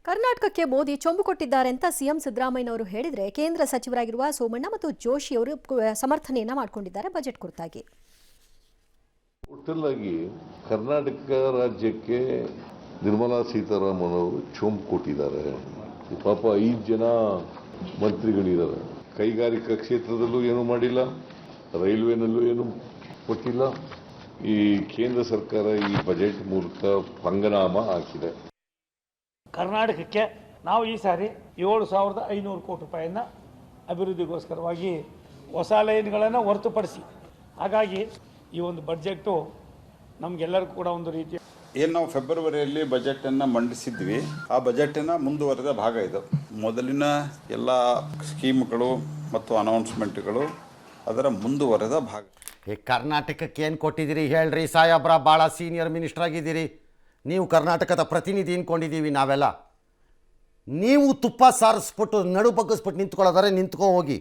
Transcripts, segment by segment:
ಕರ್ನಾಟಕಕ್ಕೆ ಮೋದಿ ಚೊಂಬು ಕೊಟ್ಟಿದ್ದಾರೆ ಅಂತ ಸಿಎಂ ಸಿದ್ದರಾಮಯ್ಯನವರು ಹೇಳಿದರೆ ಕೇಂದ್ರ ಸಚಿವರಾಗಿರುವ ಸೋಮಣ್ಣ ಮತ್ತು ಜೋಶಿ ಅವರು ಸಮರ್ಥನೆಯನ್ನ ಮಾಡಿಕೊಂಡಿದ್ದಾರೆ ಬಜೆಟ್ ಕುರಿತಾಗಿ. ಒಟ್ಟಲ್ಲಾಗಿ ಕರ್ನಾಟಕ ರಾಜ್ಯಕ್ಕೆ ನಿರ್ಮಲಾ ಸೀತಾರಾಮನ್ ಅವರು ಚೊಂಬು ಕೊಟ್ಟಿದ್ದಾರೆ. ಪಾಪ 5 ಜನ ಮಂತ್ರಿಗಳಿದ್ದಾರೆ. ಕೈಗಾರಿಕಾ ಕ್ಷೇತ್ರದಲ್ಲೂ ಏನು ಮಾಡಿಲ್ಲ, ರೈಲ್ವೆನಲ್ಲೂ ಏನು ಕೊಟ್ಟಿಲ್ಲ. ಈ ಕೇಂದ್ರ ಸರ್ಕಾರ ಈ ಬಜೆಟ್ ಮೂಲಕ ಪಂಗನಾಮ ಹಾಕಿದೆ. ಕರ್ನಾಟಕಕ್ಕೆ ನಾವು ಈ ಸಾರಿ 7,500 ಕೋಟಿ ರೂಪಾಯಿಯನ್ನು ಅಭಿವೃದ್ಧಿಗೋಸ್ಕರವಾಗಿ ಹೊಸ ಲೈನ್ಗಳನ್ನು ಹೊರತುಪಡಿಸಿ, ಹಾಗಾಗಿ ಈ ಒಂದು ಬಡ್ಜೆಟ್ಟು ನಮಗೆಲ್ಲರಿಗೂ ಕೂಡ ಒಂದು ರೀತಿಯ ಏನು ನಾವು ಫೆಬ್ರವರಿಯಲ್ಲಿ ಬಜೆಟನ್ನು ಮಂಡಿಸಿದ್ವಿ, ಆ ಬಜೆಟಿನ ಮುಂದುವರೆದ ಭಾಗ ಇದು. ಮೊದಲಿನ ಎಲ್ಲ ಸ್ಕೀಮ್ಗಳು ಮತ್ತು ಅನೌನ್ಸ್ಮೆಂಟ್ಗಳು ಅದರ ಮುಂದುವರೆದ ಭಾಗ. ಈ ಕರ್ನಾಟಕಕ್ಕೆ ಏನು ಕೊಟ್ಟಿದ್ದೀರಿ ಹೇಳ್ರಿ ಸಾಹೇಬ್ರ? ಭಾಳ ಸೀನಿಯರ್ ಮಿನಿಸ್ಟರ್ ಆಗಿದ್ದೀರಿ ನೀವು. ಕರ್ನಾಟಕದ ಪ್ರತಿನಿಧಿ ಅಂದ್ಕೊಂಡಿದ್ದೀವಿ ನಾವೆಲ್ಲ. ನೀವು ತುಪ್ಪ ಸಾರಿಸ್ಬಿಟ್ಟು ನಡು ಬಗ್ಗಿಸ್ಬಿಟ್ಟು ನಿಂತ್ಕೊಳ್ಳೋದಾರೆ ನಿಂತ್ಕೊ ಹೋಗಿ.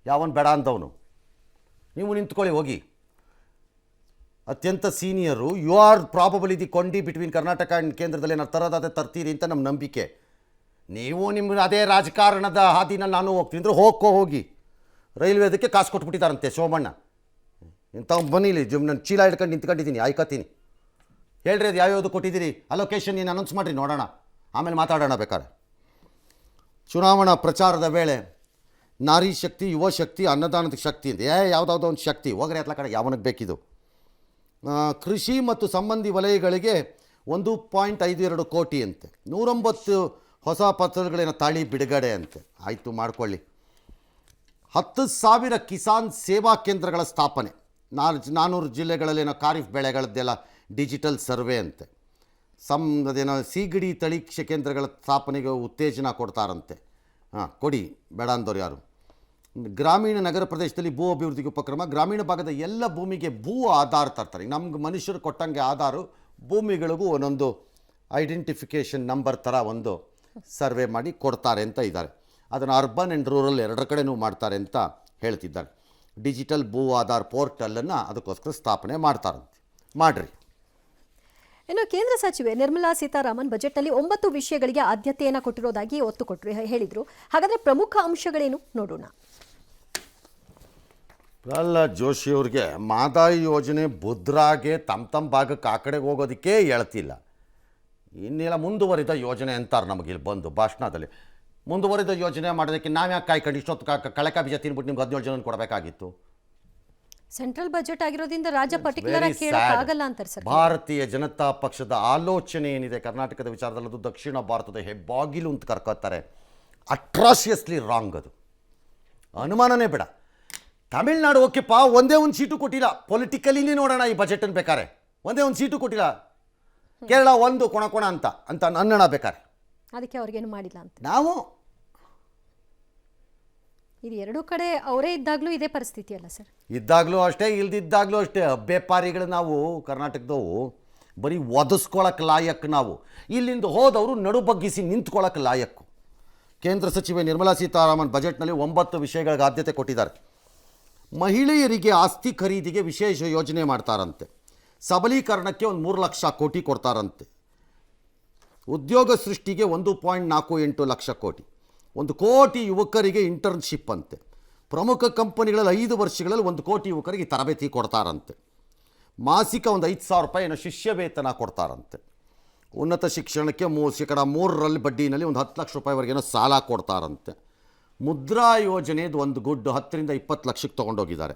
ಯಾವನು ಬೇಡ ಅಂದವನು, ನೀವು ನಿಂತ್ಕೊಳ್ಳಿ ಹೋಗಿ. ಅತ್ಯಂತ senior. You are probably the ಕೊಂಡಿ ಬಿಟ್ವೀನ್ ಕರ್ನಾಟಕ ಆ್ಯಂಡ್ ಕೇಂದ್ರದಲ್ಲಿ ಏನಾರು ತರೋದಾದರೆ ತರ್ತೀರಿ ಅಂತ ನಮ್ಮ ನಂಬಿಕೆ. ನೀವು ನಿಮ್ಮ ಅದೇ ರಾಜಕಾರಣದ ಹಾದಿನಲ್ಲಿ ನಾನು ಹೋಗ್ತೀನಿ ಅಂದರೆ ಹೋಗಿ. ರೈಲ್ವೇದಕ್ಕೆ ಕಾಸು ಕೊಟ್ಬಿಟ್ಟಿದ್ದಾರಂತೆ ಸೋಮಣ್ಣ. ಇಂಥ ಬನ್ನಿಲಿ ನನ್ನ ಚೀಲ ಹಿಡ್ಕೊಂಡು ನಿಂತ್ಕೊಂಡಿದ್ದೀನಿ, ಆಯ್ಕತ್ತೀನಿ. ಹೇಳ್ರಿ ಅದು ಯಾವ್ಯಾವುದು ಕೊಟ್ಟಿದ್ದೀರಿ, ಅಲೋಕೇಶನ್ ನೀನು ಅನೌನ್ಸ್ ಮಾಡಿರಿ ನೋಡೋಣ, ಆಮೇಲೆ ಮಾತಾಡೋಣ ಬೇಕಾದ್ರೆ. ಚುನಾವಣಾ ಪ್ರಚಾರದ ವೇಳೆ ನಾರಿ ಶಕ್ತಿ, ಯುವ ಶಕ್ತಿ, ಅನ್ನದಾನದ ಶಕ್ತಿ ಅಂತ ಯಾವುದಾವುದೋ ಒಂದು ಶಕ್ತಿ ಹೋಗ್ರೆ ಎಲ್ಲ ಕಡೆ ಯಾವನಿಗೆ ಬೇಕಿದು. ಕೃಷಿ ಮತ್ತು ಸಂಬಂಧಿ ವಲಯಗಳಿಗೆ 1.52 ಕೋಟಿ ಅಂತೆ. 109 ಹೊಸ ಪತ್ರಗಳೇನೋ ತಾಳಿ ಬಿಡುಗಡೆ ಅಂತೆ. ಆಯಿತು ಮಾಡ್ಕೊಳ್ಳಿ. 10,000 ಕಿಸಾನ್ ಸೇವಾ ಕೇಂದ್ರಗಳ ಸ್ಥಾಪನೆ. 400 ಜಿಲ್ಲೆಗಳಲ್ಲೇನೋ ಖಾರಿಫ್ ಬೆಳೆಗಳದ್ದೆಲ್ಲ ಡಿಜಿಟಲ್ ಸರ್ವೆ ಅಂತೆ. ಅದೇನೋ ಸೀಗಡಿ ತಳಿ ಕೇಂದ್ರಗಳ ಸ್ಥಾಪನೆಗೆ ಉತ್ತೇಜನ ಕೊಡ್ತಾರಂತೆ. ಕೊಡಿ, ಬೇಡ ಅಂದವ್ರು ಯಾರು. ಗ್ರಾಮೀಣ ನಗರ ಪ್ರದೇಶದಲ್ಲಿ ಭೂ ಅಭಿವೃದ್ಧಿಗೆ ಉಪಕ್ರಮ. ಗ್ರಾಮೀಣ ಭಾಗದ ಎಲ್ಲ ಭೂಮಿಗೆ ಭೂ ಆಧಾರ್ ತರ್ತಾರೆ. ನಮ್ಗೆ ಮನುಷ್ಯರು ಕೊಟ್ಟಂಗೆ ಆಧಾರು, ಭೂಮಿಗಳಿಗೂ ಒಂದೊಂದು ಐಡೆಂಟಿಫಿಕೇಷನ್ ನಂಬರ್ ಥರ ಒಂದು ಸರ್ವೆ ಮಾಡಿ ಕೊಡ್ತಾರೆ ಅಂತ ಇದ್ದಾರೆ. ಅದನ್ನು ಅರ್ಬನ್ ಆ್ಯಂಡ್ ರೂರಲ್ ಎರಡರ ಕಡೆನೂ ಮಾಡ್ತಾರೆ ಅಂತ ಹೇಳ್ತಿದ್ದಾರೆ. ಡಿಜಿಟಲ್ ಭೂ ಆಧಾರ್ ಪೋರ್ಟಲನ್ನು ಅದಕ್ಕೋಸ್ಕರ ಸ್ಥಾಪನೆ ಮಾಡ್ತಾರಂತೆ. ಮಾಡಿರಿ. ಇನ್ನು ಕೇಂದ್ರ ಸಚಿವೆ ನಿರ್ಮಲಾ ಸೀತಾರಾಮನ್ ಬಜೆಟ್ನಲ್ಲಿ 9 ವಿಷಯಗಳಿಗೆ ಆದ್ಯತೆಯನ್ನು ಕೊಟ್ಟಿರೋದಾಗಿ ಒತ್ತು ಕೊಟ್ಟರು ಹೇಳಿದರು. ಹಾಗಾದರೆ ಪ್ರಮುಖ ಅಂಶಗಳೇನು ನೋಡೋಣ. ಅಲ್ಲ, ಜೋಶಿಯವ್ರಿಗೆ ಮಾದಾಯಿ ಯೋಜನೆ ಬುದ್ರಾಗೆ ತಮ್ಮ ಭಾಗಕ್ಕೆ ಆ ಕಡೆಗೆ ಹೋಗೋದಕ್ಕೆ ಹೇಳ್ತಿಲ್ಲ. ಇನ್ನೆಲ್ಲ ಮುಂದುವರಿದ ಯೋಜನೆ ಅಂತಾರೆ ನಮಗಿಲ್ಲಿ ಬಂದು ಭಾಷಣದಲ್ಲಿ. ಮುಂದುವರಿದ ಯೋಜನೆ ಮಾಡೋದಕ್ಕೆ ನಾವು ಯಾಕೆ ಕಾಯ್ಕೊಂಡು ಇಷ್ಟೊತ್ತು ಕಳೆಕಾಯಿ ಬೀಜ ತಿನ್ಬಿಟ್ಟು ನಿಮ್ಗೆ 17 ಜನ ಕೊಡಬೇಕಾಗಿತ್ತು? ಸೆಂಟ್ರಲ್ ಬಜೆಟ್ ಆಗಿರೋದ್ರಿಂದ ರಾಜ್ಯ ಪರ್ಟಿಕ್ಯುಲರ್ ಆಗಿ ಕೇಳೋಕ್ಕಾಗಲ್ಲ ಅಂತಾರೆ ಸರ್. ಭಾರತೀಯ ಜನತಾ ಪಕ್ಷದ ಆಲೋಚನೆ ಏನಿದೆ ಕರ್ನಾಟಕದ ವಿಚಾರದಲ್ಲದು ದಕ್ಷಿಣ ಭಾರತದ ಹೆಬ್ಬಾಗಿಲು ಅಂತ ಕರ್ಕೋತಾರೆ. ಅಟ್ರಾಸಿಯಸ್ಲಿ ರಾಂಗ್. ಅದು ಅನುಮಾನನೇ ಬೇಡ. ತಮಿಳ್ನಾಡು ಓಕೆಪ್ಪ, ಒಂದೇ ಒಂದು ಸೀಟು ಕೊಟ್ಟಿಲ್ಲ. ಪೊಲಿಟಿಕಲಿನೇ ನೋಡೋಣ ಈ ಬಜೆಟನ್ನು ಬೇಕಾರೆ. ಒಂದೇ ಒಂದು ಸೀಟು ಕೊಟ್ಟಿಲ್ಲ. ಕೇರಳ ಒಂದು ಕೊಣ ಅಂತ ಅನ್ನೋಣ ಬೇಕಾರೆ. ಅದಕ್ಕೆ ಅವ್ರಿಗೇನು ಮಾಡಿಲ್ಲ ಅಂತ. ನಾವು ಇದು ಎರಡೂ ಕಡೆ ಅವರೇ ಇದ್ದಾಗಲೂ ಇದೇ ಪರಿಸ್ಥಿತಿ ಅಲ್ಲ ಸರ್? ಇದ್ದಾಗಲೂ ಅಷ್ಟೇ, ಇಲ್ದಿದ್ದಾಗಲೂ ಅಷ್ಟೇ. ಅಬ್ಬೆಪಾರಿಗಳು ನಾವು ಕರ್ನಾಟಕದವು. ಬರೀ ಒದಿಸ್ಕೊಳಕ್ಕೆ ಲಾಯಕ್ಕೆ ನಾವು. ಇಲ್ಲಿಂದ ಹೋದವರು ನಡು ಬಗ್ಗಿಸಿ ನಿಂತ್ಕೊಳ್ಳೋಕ್ಕೆ ಲಾಯಕ್ಕು. ಕೇಂದ್ರ ಸಚಿವೆ ನಿರ್ಮಲಾ ಸೀತಾರಾಮನ್ ಬಜೆಟ್ನಲ್ಲಿ 9 ವಿಷಯಗಳಿಗೆ ಆದ್ಯತೆ ಕೊಟ್ಟಿದ್ದಾರೆ. ಮಹಿಳೆಯರಿಗೆ ಆಸ್ತಿ ಖರೀದಿಗೆ ವಿಶೇಷ ಯೋಜನೆ ಮಾಡ್ತಾರಂತೆ. ಸಬಲೀಕರಣಕ್ಕೆ ಒಂದು 3 ಲಕ್ಷ ಕೋಟಿ ಕೊಡ್ತಾರಂತೆ. ಉದ್ಯೋಗ ಸೃಷ್ಟಿಗೆ 1.48 ಲಕ್ಷ ಕೋಟಿ. 1 ಕೋಟಿ ಯುವಕರಿಗೆ ಇಂಟರ್ನ್ಶಿಪ್ ಅಂತೆ. ಪ್ರಮುಖ ಕಂಪನಿಗಳಲ್ಲಿ 5 ವರ್ಷಗಳಲ್ಲಿ 1 ಕೋಟಿ ಯುವಕರಿಗೆ ತರಬೇತಿ ಕೊಡ್ತಾರಂತೆ. ಮಾಸಿಕ ಒಂದು 5,000 ರೂಪಾಯಿನ ಶಿಷ್ಯ ವೇತನ ಕೊಡ್ತಾರಂತೆ. ಉನ್ನತ ಶಿಕ್ಷಣಕ್ಕೆ 3% ಬಡ್ಡಿನಲ್ಲಿ ಒಂದು 10 ಲಕ್ಷ ರೂಪಾಯಿವರೆಗೇನೋ ಸಾಲ ಕೊಡ್ತಾರಂತೆ. ಮುದ್ರಾ ಯೋಜನೆದು ಒಂದು ಗುಡ್ಡು 10 ರಿಂದ 20 ಲಕ್ಷಕ್ಕೆ ತೊಗೊಂಡೋಗಿದ್ದಾರೆ.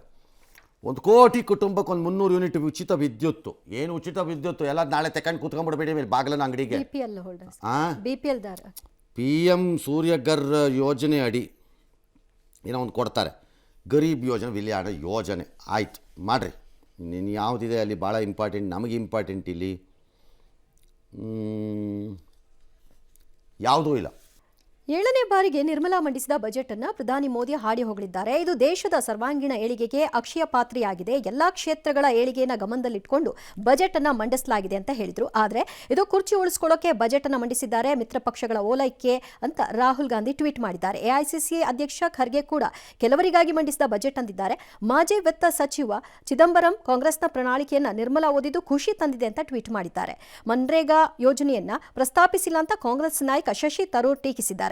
1 ಕೋಟಿ ಕುಟುಂಬಕ್ಕೆ ಒಂದು 300 ಯೂನಿಟ್ ಉಚಿತ ವಿದ್ಯುತ್ತು. ಏನು ಉಚಿತ ವಿದ್ಯುತ್ತು ಎಲ್ಲ ನಾಳೆ ತಗೊಂಡು ಕೂತ್ಕೊಂಡ್ಬಿಡ್ಬೇಡಿ ಮೇಲೆ ಬಾಗಿಲನ ಅಂಗಡಿಗೆ. PM ಸೂರ್ಯಗರ್ ಯೋಜನೆ ಅಡಿ ಏನೋ ಒಂದು ಕೊಡ್ತಾರೆ. ಗರೀಬ್ ಯೋಜನೆ, ವಿಲ್ಯಾಣ ಯೋಜನೆ. ಆಯ್ತು ಮಾಡಿರಿ. ನೀನು ಯಾವುದಿದೆ ಅಲ್ಲಿ ಭಾಳ ಇಂಪಾರ್ಟೆಂಟ್, ನಮಗೆ ಇಂಪಾರ್ಟೆಂಟ್ ಇಲ್ಲಿ ಯಾವುದೂ ಇಲ್ಲ. ಏಳನೇ ಬಾರಿಗೆ ನಿರ್ಮಲಾ ಮಂಡಿಸಿದ ಬಜೆಟ್ ಅನ್ನ ಪ್ರಧಾನಿ ಮೋದಿ ಹಾಡಿ ಹೋಗಲಿದ್ದಾರೆ. ಇದು ದೇಶದ ಸರ್ವಾಂಗೀಣ ಏಳಿಗೆಗೆ ಅಕ್ಷಯ ಪಾತ್ರೆಯಾಗಿದೆ. ಎಲ್ಲಾ ಕ್ಷೇತ್ರಗಳ ಏಳಿಗೆಯನ್ನು ಗಮನದಲ್ಲಿಟ್ಟುಕೊಂಡು ಬಜೆಟ್ ಅನ್ನ ಮಂಡಿಸಲಾಗಿದೆ ಅಂತ ಹೇಳಿದ್ರು. ಆದರೆ ಇದು ಕುರ್ಚಿ ಉಳಿಸ್ಕೊಳ್ಳೋಕೆ ಬಜೆಟ್ ಅನ್ನ ಮಂಡಿಸಿದ್ದಾರೆ, ಮಿತ್ರ ಪಕ್ಷಗಳ ಓಲೈಕೆ ಅಂತ ರಾಹುಲ್ ಗಾಂಧಿ ಟ್ವೀಟ್ ಮಾಡಿದ್ದಾರೆ. ಎಐಸಿಸಿ ಅಧ್ಯಕ್ಷ ಖರ್ಗೆ ಕೂಡ ಕೆಲವರಿಗಾಗಿ ಮಂಡಿಸಿದ ಬಜೆಟ್ ಅಂದಿದ್ದಾರೆ. ಮಾಜಿ ವಿತ್ತ ಸಚಿವ ಚಿದಂಬರಂ ಕಾಂಗ್ರೆಸ್ನ ಪ್ರಣಾಳಿಕೆಯನ್ನ ನಿರ್ಮಲಾ ಓದಿದ್ದು ಖುಷಿ ತಂದಿದೆ ಅಂತ ಟ್ವೀಟ್ ಮಾಡಿದ್ದಾರೆ. ಮನ್ರೇಗಾ ಯೋಜನೆಯನ್ನ ಪ್ರಸ್ತಾಪಿಸಿಲ್ಲ ಅಂತ ಕಾಂಗ್ರೆಸ್ ನಾಯಕ ಶಶಿ ತರೂರ್ ಟೀಕಿಸಿದ್ದಾರೆ.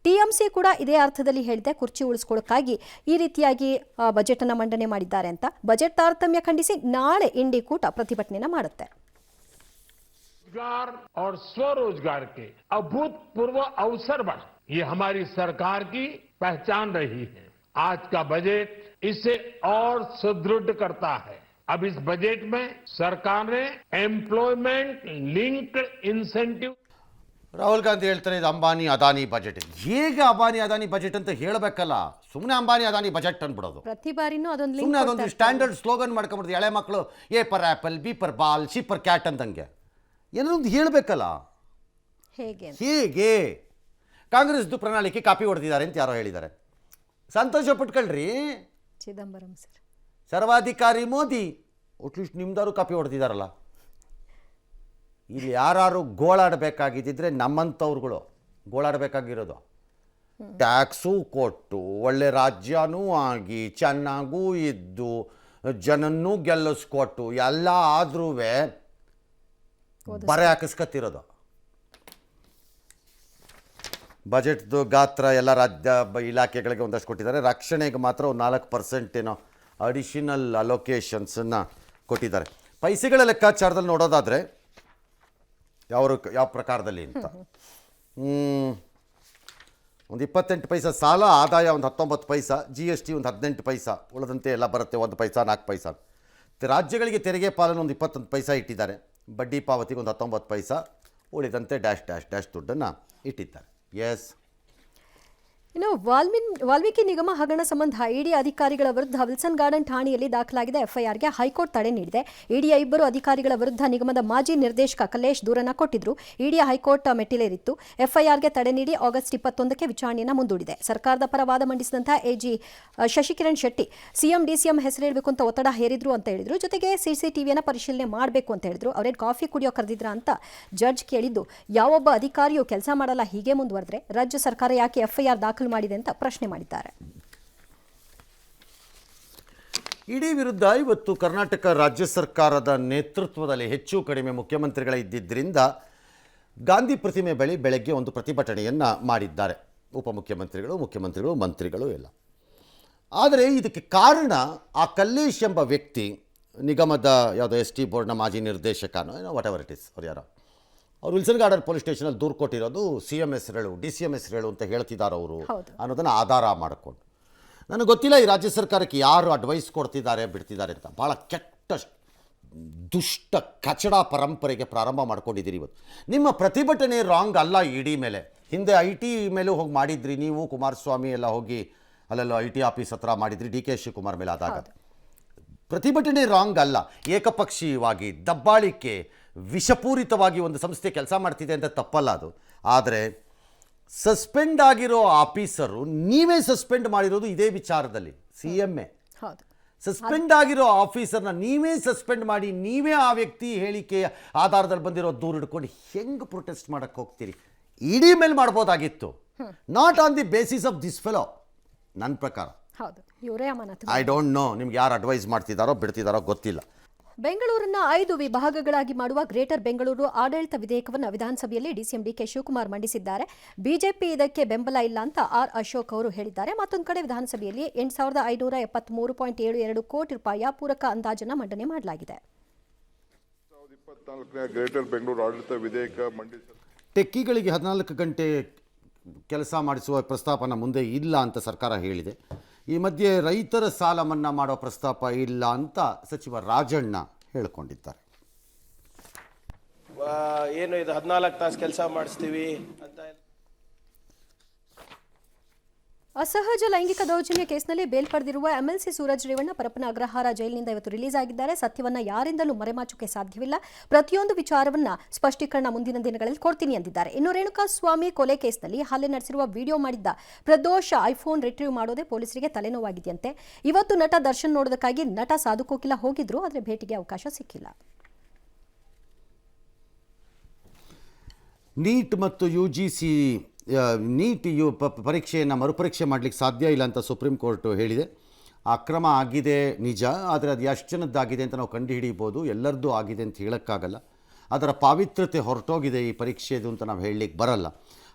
ಟಿಎಂಸಿ ಕೂಡ ಇದೇ ಅರ್ಥದಲ್ಲಿ ಹೇಳಿದೆ, ಕುರ್ಚಿ ಉಳಿಸ್ಕೊಳ್ಳೋಕ್ಕಾಗಿ ಈ ರೀತಿಯಾಗಿ ಬಜೆಟ್ ಅನ್ನ ಮಂಡನೆ ಮಾಡಿದ್ದಾರೆ ಅಂತ. ಬಜೆಟ್ ತಾರತಮ್ಯ ಖಂಡಿಸಿ ನಾಳೆ ಇಂಡಿ ಕೂಟ ಪ್ರತಿಭಟನೆಯನ್ನ ಮಾಡುತ್ತೆ. रोजगार और स्वरोजगार के अभूतपूर्व अवसर बढ़ा, ये हमारी सरकार की पहचान रही है. आज का बजट इसे और सुदृढ़ करता है. अब इस बजट में सरकार ने employment linked incentive. Rahul Gandhi ಹೇಳ್ತಾರೆ ಇದು ಅಂಬಾನಿ ಅದಾನಿ ಬಜೆಟ್. ಹೇಗೆ ಅಂಬಾನಿ ಅದಾನಿ ಬಜೆಟ್ ಅಂತ ಹೇಳಬೇಕಲ್ಲ, ಸುಮ್ಮನೆ ಅಂಬಾನಿ ಅದಾನಿ ಬಜೆಟ್ ಅಂದ್ಬಿಡೋದು. ಪ್ರತಿ ಬಾರಿನೂ ಅದೊಂದು ಸುಮ್ಮನೆ ಅದೊಂದು ಸ್ಟ್ಯಾಂಡರ್ಡ್ ಸ್ಲೋಗನ್ ಮಾಡ್ಕೊಂಡ್ಬಿಡ್ತು. ಎಳೆ ಮಕ್ಕಳು A per apple, B for ball, C per cat ಅಂದಂಗೆ ಏನೋ ಒಂದು ಹೇಳಬೇಕಲ್ಲ. ಹೇಗೆ ಕಾಂಗ್ರೆಸ್ದು ಪ್ರಣಾಳಿಕೆ ಕಾಪಿ ಹೊಡೆದಿದ್ದಾರೆ ಅಂತ ಯಾರೋ ಹೇಳಿದ್ದಾರೆ. ಸಂತೋಷ ಪಟ್ಕೊಳ್ರಿ. ಚಿದಂಬರಂ ಸರ್, ಸರ್ವಾಧಿಕಾರಿ ಮೋದಿ ಅಟ್ಲೀಸ್ಟ್ ನಿಮ್ದಾರು ಕಾಪಿ ಹೊಡೆದಿದ್ದಾರಲ್ಲ. ಇಲ್ಲಿ ಯಾರು ಗೋಳಾಡಬೇಕಾಗಿದ್ದಿದ್ರೆ ನಮ್ಮಂಥವ್ರುಗಳು ಗೋಳಾಡಬೇಕಾಗಿರೋದು. ಟ್ಯಾಕ್ಸು ಕೊಟ್ಟು ಒಳ್ಳೆ ರಾಜ್ಯನೂ ಆಗಿ ಚೆನ್ನಾಗೂ ಇದ್ದು ಜನನ್ನೂ ಗೆಲ್ಲಿಸ್ಕೊಟ್ಟು ಎಲ್ಲ ಆದ್ರೂ ಬರೆ ಹಾಕಿಸ್ಕೊತಿರೋದು. ಬಜೆಟ್ದು ಗಾತ್ರ ಎಲ್ಲ ರಾಜ್ಯ ಇಲಾಖೆಗಳಿಗೆ ಒಂದಷ್ಟು ಕೊಟ್ಟಿದ್ದಾರೆ. ರಕ್ಷಣೆಗೆ ಮಾತ್ರ ಒಂದು 4% ಏನೋ ಅಡಿಷನಲ್ ಅಲೋಕೇಶನ್ಸನ್ನು ಕೊಟ್ಟಿದ್ದಾರೆ. ಪೈಸೆಗಳ ಲೆಕ್ಕಾಚಾರದಲ್ಲಿ ನೋಡೋದಾದರೆ ಯಾವ ಪ್ರಕಾರದಲ್ಲಿ ಅಂತ ಒಂದು 28 ಪೈಸಾ ಸಾಲ, ಆದಾಯ ಒಂದು 19 ಪೈಸಾ, GST ಒಂದು 18 ಪೈಸಾ, ಉಳಿದಂತೆ ಎಲ್ಲ ಬರುತ್ತೆ 1 ಪೈಸಾ 4 ಪೈಸಾ. ರಾಜ್ಯಗಳಿಗೆ ತೆರಿಗೆ ಪಾಲನ್ನು ಒಂದು 21 ಪೈಸಾ ಇಟ್ಟಿದ್ದಾರೆ. ಬಡ್ಡಿ ಪಾವತಿಗೆ ಒಂದು 19 ಪೈಸಾ, ಉಳಿದಂತೆ ಡ್ಯಾಶ್ ಡ್ಯಾಶ್ ಡ್ಯಾಶ್ ದುಡ್ಡನ್ನು ಇಟ್ಟಿದ್ದಾರೆ. ಎಸ್. ಇನ್ನು ವಾಲ್ಮೀಕಿ ನಿಗಮ ಹಗರಣ ಸಂಬಂಧ ಇಡಿ ಅಧಿಕಾರಿಗಳ ವಿರುದ್ಧ ವಿಲ್ಸನ್ ಗಾರ್ಡನ್ ಠಾಣೆಯಲ್ಲಿ ದಾಖಲಾಗಿದೆ ಎಫ್ಐಆರ್ಗೆ ಹೈಕೋರ್ಟ್ ತಡೆ ನೀಡಿದೆ. ಇಡಿಯ 2 ಅಧಿಕಾರಿಗಳ ವಿರುದ್ಧ ನಿಗಮದ ಮಾಜಿ ನಿರ್ದೇಶಕ ಕಲ್ಲೇಶ್ ದೂರನ್ನ ಕೊಟ್ಟಿದ್ರು. ಇಡಿಯ ಹೈಕೋರ್ಟ್ ಮೆಟ್ಟಿಲೇರಿತ್ತು. ಎಫ್ಐಆರ್ಗೆ ತಡೆ ನೀಡಿ ಆಗಸ್ಟ್ 21ಕ್ಕೆ ವಿಚಾರಣೆಯನ್ನು ಮುಂದೂಡಿದೆ. ಸರ್ಕಾರದ ಪರ ವಾದ ಮಂಡಿಸಿದಂಥ AG Shashikiran Shetty CM DCM ಹೆಸರೇಳಬೇಕು ಅಂತ ಒತ್ತಡ ಹೇರಿದ್ರು ಅಂತ ಹೇಳಿದ್ರು. ಜೊತೆಗೆ ಸಿಸಿಟಿವಿಯನ್ನು ಪರಿಶೀಲನೆ ಮಾಡಬೇಕು ಅಂತ ಹೇಳಿದ್ರು. ಅವರೇನು ಕಾಫಿ ಕುಡಿಯೋ ಕರೆದಿದ್ರ ಅಂತ ಜಡ್ಜ್ ಕೇಳಿದ್ದು, ಯಾವೊಬ್ಬ ಅಧಿಕಾರಿಯು ಕೆಲಸ ಮಾಡಲ್ಲ, ಹೀಗೆ ಮುಂದುವರೆದ್ರೆ ರಾಜ್ಯ ಸರ್ಕಾರ ಯಾಕೆ ಎಫ್ಐಆರ್ ದಾಖಲು ಮಾಡಿದೆ ಅಂತ ಪ್ರಶ್ನೆ ಮಾಡಿದ್ದಾರೆ. ಇಡಿ ವಿರುದ್ಧ ಇವತ್ತು ಕರ್ನಾಟಕ ರಾಜ್ಯ ಸರ್ಕಾರದ ನೇತೃತ್ವದಲ್ಲಿ ಹೆಚ್ಚು ಕಡಿಮೆ ಮುಖ್ಯಮಂತ್ರಿಗಳೇ ಇದ್ದಿದ್ದರಿಂದ ಗಾಂಧಿ ಪ್ರತಿಮೆ ಬಳಿ ಬೆಳಗ್ಗೆ ಒಂದು ಪ್ರತಿಭಟನೆಯನ್ನು ಮಾಡಿದ್ದಾರೆ. ಉಪಮುಖ್ಯಮಂತ್ರಿಗಳು, ಮುಖ್ಯಮಂತ್ರಿಗಳು, ಮಂತ್ರಿಗಳು ಎಲ್ಲ. ಆದರೆ ಇದಕ್ಕೆ ಕಾರಣ ಆ ಕಲ್ಲೇಶ್ ಎಂಬ ವ್ಯಕ್ತಿ ನಿಗಮದ ಯಾವುದೋ ST ಬೋರ್ಡ್ನ ಮಾಜಿ ನಿರ್ದೇಶಕನೋ ಏನೋ ವಾಟ್ ಎವರ್ ಇಟ್ ಇಸ್, ಅವ್ರು ಯಾರೋ ಅವ್ರು ವಿಲ್ಸನ್ ಗಾರ್ಡನ್ ಪೊಲೀಸ್ ಸ್ಟೇಷನಲ್ಲಿ ದೂರು ಕೊಟ್ಟಿರೋದು CM ಹೆಸರೇಳು DCM ಹೆಸರೇಳು ಅಂತ ಹೇಳ್ತಿದ್ದಾರೆ ಅವರು ಅನ್ನೋದನ್ನು ಆಧಾರ ಮಾಡಿಕೊಂಡು. ನನಗೆ ಗೊತ್ತಿಲ್ಲ ಈ ರಾಜ್ಯ ಸರ್ಕಾರಕ್ಕೆ ಯಾರು ಅಡ್ವೈಸ್ ಕೊಡ್ತಿದ್ದಾರೆ ಬಿಡ್ತಿದ್ದಾರೆ ಅಂತ. ಭಾಳ ಕೆಟ್ಟ ದುಷ್ಟ ಕಚಡ ಪರಂಪರೆಗೆ ಪ್ರಾರಂಭ ಮಾಡ್ಕೊಂಡಿದ್ದೀರಿ ಇವತ್ತು. ನಿಮ್ಮ ಪ್ರತಿಭಟನೆ ರಾಂಗ್ ಅಲ್ಲ. ಇಡಿ ಮೇಲೆ ಹಿಂದೆ IT ಮೇಲೂ ಹೋಗಿ ಮಾಡಿದ್ರಿ ನೀವು, ಕುಮಾರಸ್ವಾಮಿ ಎಲ್ಲ ಹೋಗಿ ಅಲ್ಲೆಲ್ಲ IT ಆಫೀಸ್ ಹತ್ರ ಮಾಡಿದ್ರಿ DK ಶಿವಕುಮಾರ್ ಮೇಲೆ ಆದಾಗ. ಪ್ರತಿಭಟನೆ ರಾಂಗ್ ಅಲ್ಲ. ಏಕಪಕ್ಷೀಯವಾಗಿ ದಬ್ಬಾಳಿಕೆ ವಿಷಪೂರಿತವಾಗಿ ಒಂದು ಸಂಸ್ಥೆ ಕೆಲಸ ಮಾಡ್ತಿದೆ ಅಂತ ತಪ್ಪಲ್ಲ ಅದು. ಆದರೆ ಸಸ್ಪೆಂಡ್ ಆಗಿರೋ ಆಫೀಸರು ನೀವೇ ಸಸ್ಪೆಂಡ್ ಮಾಡಿರೋದು ಇದೇ ವಿಚಾರದಲ್ಲಿ. CMA ಸಸ್ಪೆಂಡ್ ಆಗಿರೋ ಆಫೀಸರ್ನ ನೀವೇ ಸಸ್ಪೆಂಡ್ ಮಾಡಿ ನೀವೇ ಆ ವ್ಯಕ್ತಿ ಹೇಳಿಕೆಯ ಆಧಾರದಲ್ಲಿ ಬಂದಿರೋ ದೂರು ಹಿಡ್ಕೊಂಡು ಹೆಂಗೆ ಪ್ರೊಟೆಸ್ಟ್ ಮಾಡೋಕ್ಕೆ ಹೋಗ್ತೀರಿ? ಇಡೀ ಮೇಲೆ ಮಾಡ್ಬೋದಾಗಿತ್ತು. Not on the basis of this fellow. ನನ್ನ ಪ್ರಕಾರ ಐ ಡೋಂಟ್ ನೋ ನಿಮ್ಗೆ ಯಾರು ಅಡ್ವೈಸ್ ಮಾಡ್ತಿದ್ದಾರೋ ಬಿಡ್ತಿದ್ದಾರೋ ಗೊತ್ತಿಲ್ಲ. ಬೆಂಗಳೂರನ್ನ 5 ವಿಭಾಗಗಳಾಗಿ ಮಾಡುವ ಗ್ರೇಟರ್ ಬೆಂಗಳೂರು ಆಡಳಿತ ವಿಧೇಯಕವನ್ನು ವಿಧಾನಸಭೆಯಲ್ಲಿ ಡಿಸಿಎಂ DK ಶಿವಕುಮಾರ್ ಮಂಡಿಸಿದ್ದಾರೆ. ಬಿಜೆಪಿ ಇದಕ್ಕೆ ಬೆಂಬಲ ಇಲ್ಲ ಅಂತ ಆರ್ ಅಶೋಕ್ ಅವರು ಹೇಳಿದ್ದಾರೆ. ಮತ್ತೊಂದು ಕಡೆ ವಿಧಾನಸಭೆಯಲ್ಲಿ 8573.72 ಕೋಟಿ ರೂಪಾಯಿಯ ಪೂರಕ ಅಂದಾಜನ್ನು ಮಂಡನೆ ಮಾಡಲಾಗಿದೆ. ಗ್ರೇಟರ್ ಬೆಂಗಳೂರು ಆಡಳಿತ ವಿಧೇಯಕ ಟೆಕ್ಕಿಗಳಿಗೆ 14 ಗಂಟೆ ಕೆಲಸ ಮಾಡಿಸುವ ಪ್ರಸ್ತಾಪನ ಮುಂದೆ ಇಲ್ಲ ಅಂತ ಸರ್ಕಾರ ಹೇಳಿದೆ. ಈ ಮಧ್ಯೆ ರೈತರ ಸಾಲ ಮನ್ನಾ ಮಾಡೋ ಪ್ರಸ್ತಾಪ ಇಲ್ಲ ಅಂತ ಸಚಿವ ರಾಜಣ್ಣ ಹೇಳಿಕೊಂಡಿದ್ದಾರೆ. ಏನು ಇದು 14 ತಾಸು ಕೆಲಸ ಮಾಡಿಸ್ತೀವಿ ಅಂತ ಅಸಹಜ ಲೈಂಗಿಕ ದೌರ್ಜನ್ಯ ಕೇಸ್ನಲ್ಲಿ ಬೇಲ್ ಪಡೆದಿರುವ ಎಂಎಲ್ಸಿ ಸೂರಜ್ ರೇವಣ್ಣ ಪರಪ್ಪನ ಅಗ್ರಹಾರ ಜೈಲಿನಿಂದ ಇವತ್ತು ರಿಲೀಸ್ ಆಗಿದ್ದಾರೆ. ಸತ್ಯವನ್ನ ಯಾರಿಂದಲೂ ಮರೆಮಾಚುಕೆ ಸಾಧ್ಯವಿಲ್ಲ. ಪ್ರತಿಯೊಂದು ವಿಚಾರವನ್ನ ಸ್ಪಷ್ಟೀಕರಣ ಮುಂದಿನ ದಿನಗಳಲ್ಲಿ ಕೊಡ್ತೀನಿ ಎಂದಿದ್ದಾರೆ. ಇನ್ನು ರೇಣುಕಾಸ್ವಾಮಿ ಕೊಲೆ ಕೇಸ್ನಲ್ಲಿ ಹಲ್ಲೆ ನಡೆಸಿರುವ ವಿಡಿಯೋ ಮಾಡಿದ್ದ ಪ್ರದೋಷ್ ಐಫೋನ್ ರಿಟ್ರೀವ್ ಮಾಡೋದೇ ಪೊಲೀಸರಿಗೆ ತಲೆನೋವಾಗಿದೆಯಂತೆ. ಇವತ್ತು ನಟ ದರ್ಶನ್ ನೋಡೋದಕ್ಕಾಗಿ ನಟ ಸಾಧು ಕೋಕಿಲ ಹೋಗಿದ್ರು, ಆದರೆ ಭೇಟಿಗೆ ಅವಕಾಶ ಸಿಕ್ಕಿಲ್ಲ. ನೀಟ್ ಮತ್ತು UGC ನೀಟ್ ಪರೀಕ್ಷೆಯನ್ನು ಮರುಪರೀಕ್ಷೆ ಮಾಡಲಿಕ್ಕೆ ಸಾಧ್ಯ ಇಲ್ಲ ಅಂತ ಸುಪ್ರೀಂ ಕೋರ್ಟ್ ಹೇಳಿದೆ. ಅಕ್ರಮ ಆಗಿದೆ ನಿಜ, ಆದರೆ ಅದು ಎಷ್ಟು ಜನದ್ದಾಗಿದೆ ಅಂತ ನಾವು ಕಂಡುಹಿಡಿಬೋದು. ಎಲ್ಲರದ್ದು ಆಗಿದೆ ಅಂತ ಹೇಳೋಕ್ಕಾಗಲ್ಲ. ಅದರ ಪಾವಿತ್ರ್ಯತೆ ಹೊರಟೋಗಿದೆ ಈ ಪರೀಕ್ಷೆದು ಅಂತ ನಾವು ಹೇಳಲಿಕ್ಕೆ ಬರಲ್ಲ.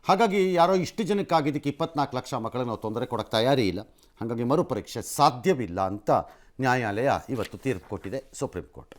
ಹಾಗಾಗಿ ಯಾರೋ ಇಷ್ಟು ಜನಕ್ಕಾಗಿದ್ದಕ್ಕೆ 24 ಲಕ್ಷ ಮಕ್ಕಳಿಗೆ ನಾವು ತೊಂದರೆ ಕೊಡೋಕ್ಕೆ ತಯಾರಿ ಇಲ್ಲ. ಹಾಗಾಗಿ ಮರುಪರೀಕ್ಷೆ ಸಾಧ್ಯವಿಲ್ಲ ಅಂತ ನ್ಯಾಯಾಲಯ ಇವತ್ತು ತೀರ್ಪು ಕೊಟ್ಟಿದೆ ಸುಪ್ರೀಂ ಕೋರ್ಟ್.